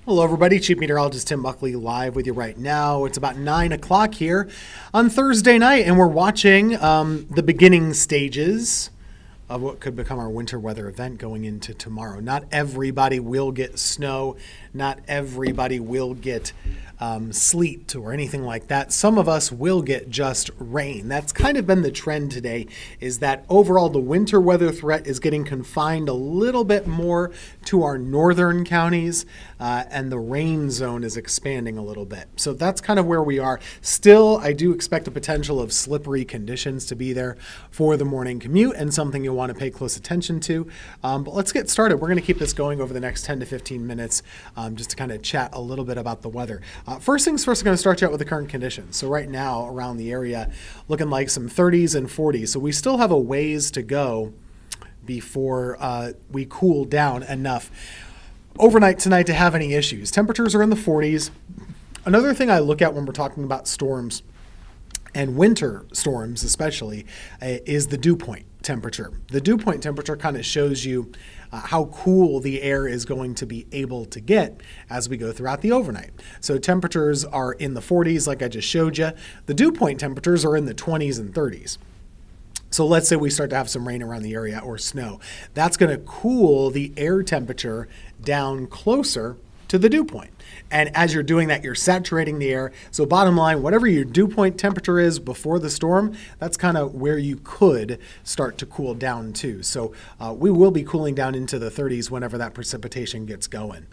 Hello everybody, Chief Meteorologist Tim Buckley live with you right now. It's about 9 o'clock here on Thursday night, and we're watching the beginning stages of what could become our winter weather event going into tomorrow. Not everybody will get snow. Not everybody will get sleet or anything like that. Some of us will get just rain. That's kind of been the trend today, is that overall the winter weather threat is getting confined a little bit more to our northern counties, and the rain zone is expanding a little bit. So that's kind of where we are. Still, I do expect the potential of slippery conditions to be there for the morning commute, and something you'll want to pay close attention to. But let's get started. We're going to keep this going over the next 10 to 15 minutes just to kind of chat a little bit about the weather. First things first, I'm going to start you out with the current conditions. So right now around the area, looking like some 30s and 40s. So we still have a ways to go before we cool down enough overnight tonight to have any issues. Temperatures are in the 40s. Another thing I look at when we're talking about storms, and winter storms especially, is the dew point temperature. The dew point temperature kind of shows you how cool the air is going to be able to get as we go throughout the overnight. So temperatures are in the 40s like I just showed you. The dew point temperatures are in the 20s and 30s. So let's say we start to have some rain around the area or snow. That's going to cool the air temperature down closer to the dew point. And as you're doing that, you're saturating the air. So bottom line, whatever your dew point temperature is before the storm, that's kind of where you could start to cool down to. So we will be cooling down into the 30s whenever that precipitation gets going.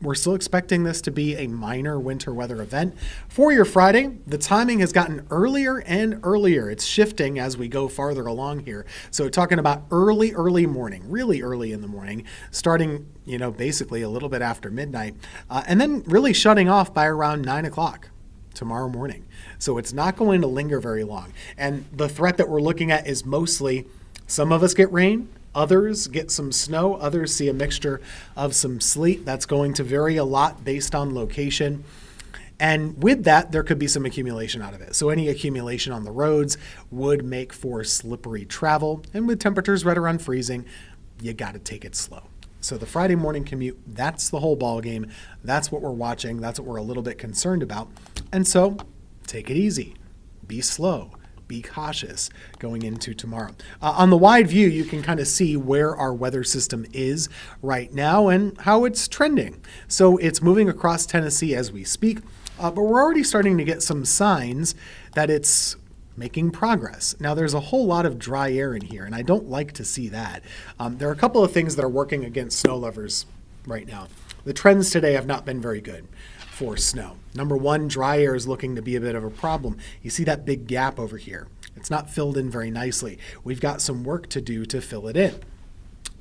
We're still expecting this to be a minor winter weather event. For your Friday, the timing has gotten earlier and earlier. It's shifting as we go farther along here. So talking about early morning, really early in the morning, starting, basically a little bit after midnight, and then really shutting off by around 9 o'clock tomorrow morning. So it's not going to linger very long. And the threat that we're looking at is mostly some of us get rain, others get some snow, others see a mixture of some sleet. That's going to vary a lot based on location. And with that, there could be some accumulation out of it. So any accumulation on the roads would make for slippery travel. And with temperatures right around freezing, you got to take it slow. So the Friday morning commute, that's the whole ball game. That's what we're watching. That's what we're a little bit concerned about. And so take it easy. Be slow. Be cautious going into tomorrow. On the wide view, you can kind of see where our weather system is right now and how it's trending. So it's moving across Tennessee as we speak, but we're already starting to get some signs that it's making progress. Now, there's a whole lot of dry air in here, and I don't like to see that. There are a couple of things that are working against snow lovers right now. The trends today have not been very good for snow. Number one, dry air is looking to be a bit of a problem. You see that big gap over here. It's not filled in very nicely. We've got some work to do to fill it in.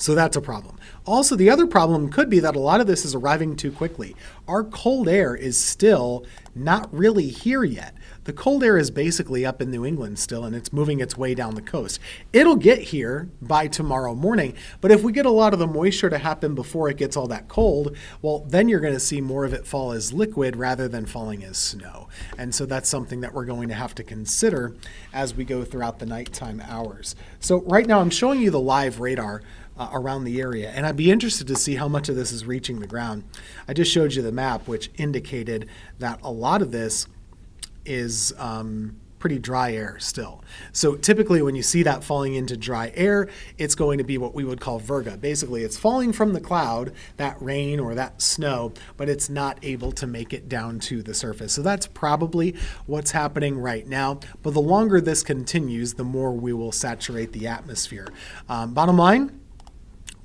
So that's a problem. Also, the other problem could be that a lot of this is arriving too quickly. Our cold air is still not really here yet. The cold air is basically up in New England still, and it's moving its way down the coast. It'll get here by tomorrow morning, but if we get a lot of the moisture to happen before it gets all that cold, well, then you're going to see more of it fall as liquid rather than falling as snow. And so that's something that we're going to have to consider as we go throughout the nighttime hours. So right now I'm showing you the live radar around the area, and I'd be interested to see how much of this is reaching the ground. I just showed you the map, which indicated that a lot of this is pretty dry air still. So typically when you see that falling into dry air, it's going to be what we would call virga. Basically, it's falling from the cloud, that rain or that snow, but it's not able to make it down to the surface. So that's probably what's happening right now. But the longer this continues, the more we will saturate the atmosphere. Bottom line,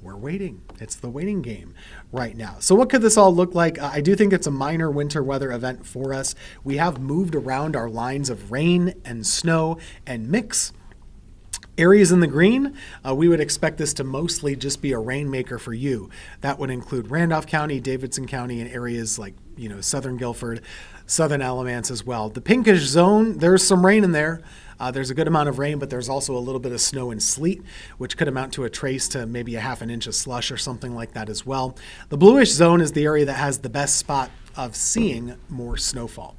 we're waiting. It's the waiting game right now. So what could this all look like? I do think it's a minor winter weather event for us. We have moved around our lines of rain and snow and mix. Areas in the green, we would expect this to mostly just be a rainmaker for you. That would include Randolph County, Davidson County, and areas like, southern Guilford, southern Alamance as well. The pinkish zone, there's some rain in there. There's a good amount of rain, but there's also a little bit of snow and sleet, which could amount to a trace to maybe a half an inch of slush or something like that as well. The bluish zone is the area that has the best spot of seeing more snowfall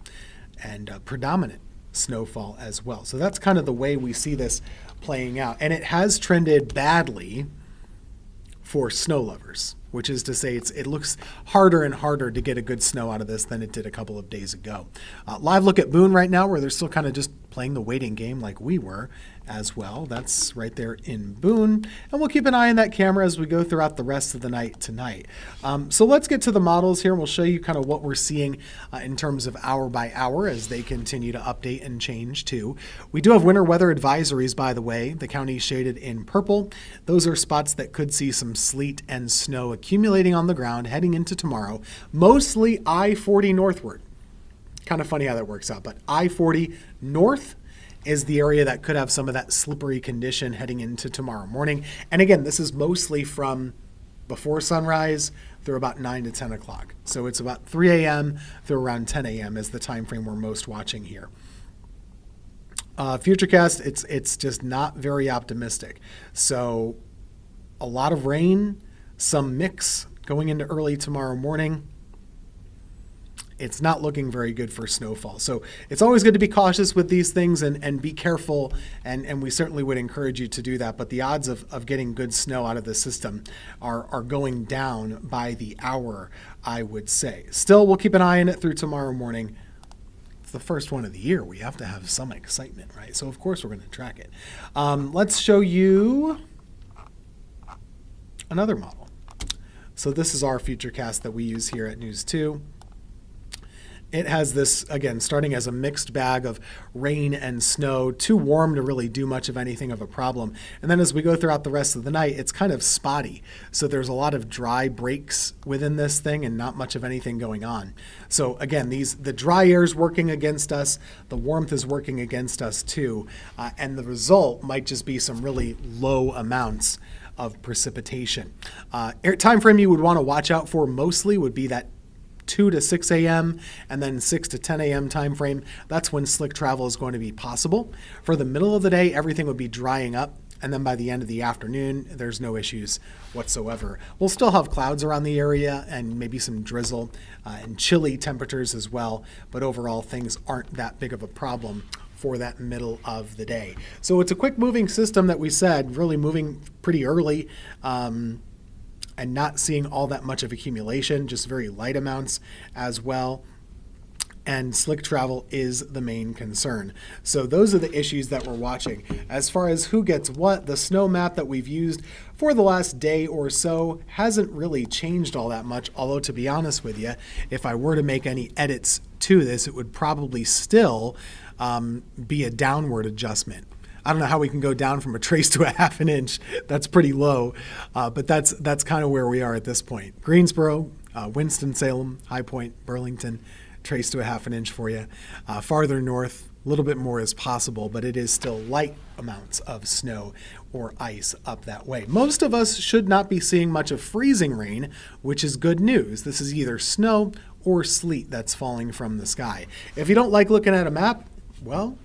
and predominant snowfall as well. So that's kind of the way we see this playing out. And it has trended badly for snow lovers. which is to say it looks harder and harder to get a good snow out of this than it did a couple of days ago. Live look at Boone right now, where they're still kind of just playing the waiting game like we were as well. That's right there in Boone. And we'll keep an eye on that camera as we go throughout the rest of the night tonight. So let's get to the models here, and we'll show you kind of what we're seeing in terms of hour by hour as they continue to update and change too. We do have winter weather advisories, by the way. The county shaded in purple. Those are spots that could see some sleet and snow accumulating on the ground heading into tomorrow, mostly I-40 northward. Kind of funny how that works out, but I-40 north is the area that could have some of that slippery condition heading into tomorrow morning. And again, this is mostly from before sunrise through about 9 to 10 o'clock. So it's about 3 a.m. through around 10 a.m. is the time frame we're most watching here. Futurecast, it's just not very optimistic. So a lot of rain, some mix going into early tomorrow morning. It's not looking very good for snowfall. So it's always good to be cautious with these things and be careful, and we certainly would encourage you to do that. But the odds of getting good snow out of the system are going down by the hour, I would say. Still, we'll keep an eye on it through tomorrow morning. It's the first one of the year. We have to have some excitement, right? So, of course, we're going to track it. Let's show you another model. So this is our Futurecast that we use here at News 2. It has this, again, starting as a mixed bag of rain and snow, too warm to really do much of anything of a problem. And then as we go throughout the rest of the night, it's kind of spotty. So there's a lot of dry breaks within this thing and not much of anything going on. So again, the dry air is working against us. The warmth is working against us too. And the result might just be some really low amounts of precipitation. Time frame you would want to watch out for mostly would be that 2 to 6 a.m. and then 6 to 10 a.m. time frame. That's when slick travel is going to be possible. For the middle of the day, everything would be drying up. And then by the end of the afternoon, there's no issues whatsoever. We'll still have clouds around the area and maybe some drizzle and chilly temperatures as well. But overall, things aren't that big of a problem for that middle of the day. So it's a quick moving system that we said, really moving pretty early. And not seeing all that much of accumulation, just very light amounts as well. And slick travel is the main concern. So those are the issues that we're watching. As far as who gets what, the snow map that we've used for the last day or so hasn't really changed all that much. Although, to be honest with you, if I were to make any edits to this, it would probably still be a downward adjustment. I don't know how we can go down from a trace to a half an inch. That's pretty low, but that's kind of where we are at this point. Greensboro, Winston-Salem, High Point, Burlington, trace to a half an inch for you. Farther north, a little bit more is possible, but it is still light amounts of snow or ice up that way. Most of us should not be seeing much of freezing rain, which is good news. This is either snow or sleet that's falling from the sky. If you don't like looking at a map, well,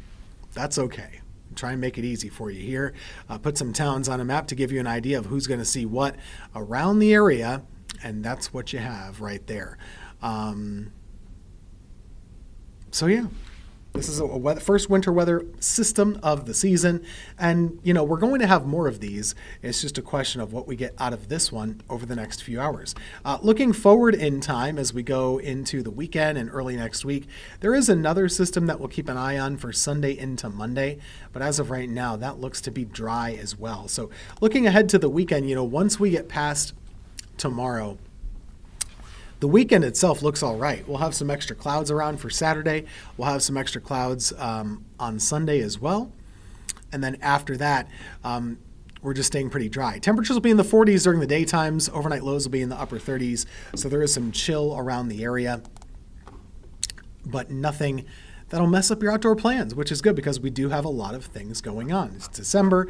that's okay. Try and make it easy for you here. Put some towns on a map to give you an idea of who's going to see what around the area, and that's what you have right there. So yeah, this is a first winter weather system of the season, and we're going to have more of these. It's just a question of what we get out of this one over the next few hours. Looking forward in time as we go into the weekend and early next week, there is another system that we'll keep an eye on for Sunday into Monday, but as of right now, that looks to be dry as well. So looking ahead to the weekend, once we get past tomorrow, the weekend itself looks all right. We'll have some extra clouds around for Saturday. We'll have some extra clouds on Sunday as well. And then after that, we're just staying pretty dry. Temperatures will be in the 40s during the daytimes. Overnight lows will be in the upper 30s. So there is some chill around the area, but nothing that'll mess up your outdoor plans, which is good because we do have a lot of things going on. It's December.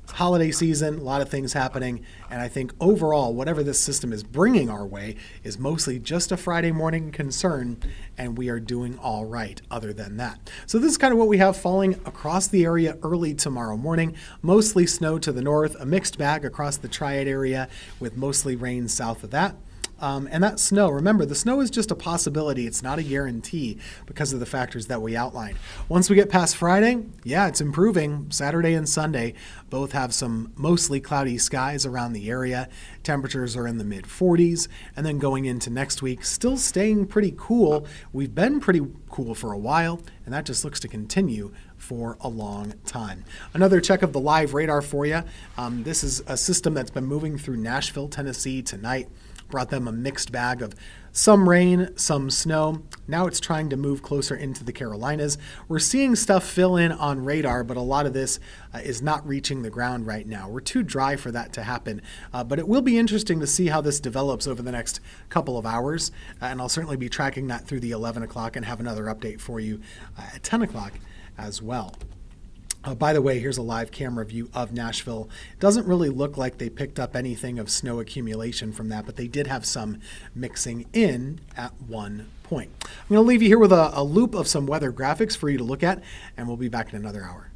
It's holiday season, a lot of things happening, and I think overall, whatever this system is bringing our way is mostly just a Friday morning concern, and we are doing all right other than that. So this is kind of what we have falling across the area early tomorrow morning. Mostly snow to the north, a mixed bag across the Triad area with mostly rain south of that. And that snow, remember, the snow is just a possibility. It's not a guarantee because of the factors that we outlined. Once we get past Friday, yeah, it's improving. Saturday and Sunday both have some mostly cloudy skies around the area. Temperatures are in the mid-40s. And then going into next week, still staying pretty cool. We've been pretty cool for a while, and that just looks to continue for a long time. Another check of the live radar for you. This is a system that's been moving through Nashville, Tennessee tonight. Brought them a mixed bag of some rain, some snow. Now it's trying to move closer into the Carolinas. We're seeing stuff fill in on radar, but a lot of this is not reaching the ground right now. We're too dry for that to happen, but it will be interesting to see how this develops over the next couple of hours, and I'll certainly be tracking that through the 11 o'clock and have another update for you at 10 o'clock as well. By the way, here's a live camera view of Nashville. It doesn't really look like they picked up anything of snow accumulation from that, but they did have some mixing in at one point. I'm going to leave you here with a loop of some weather graphics for you to look at, and we'll be back in another hour.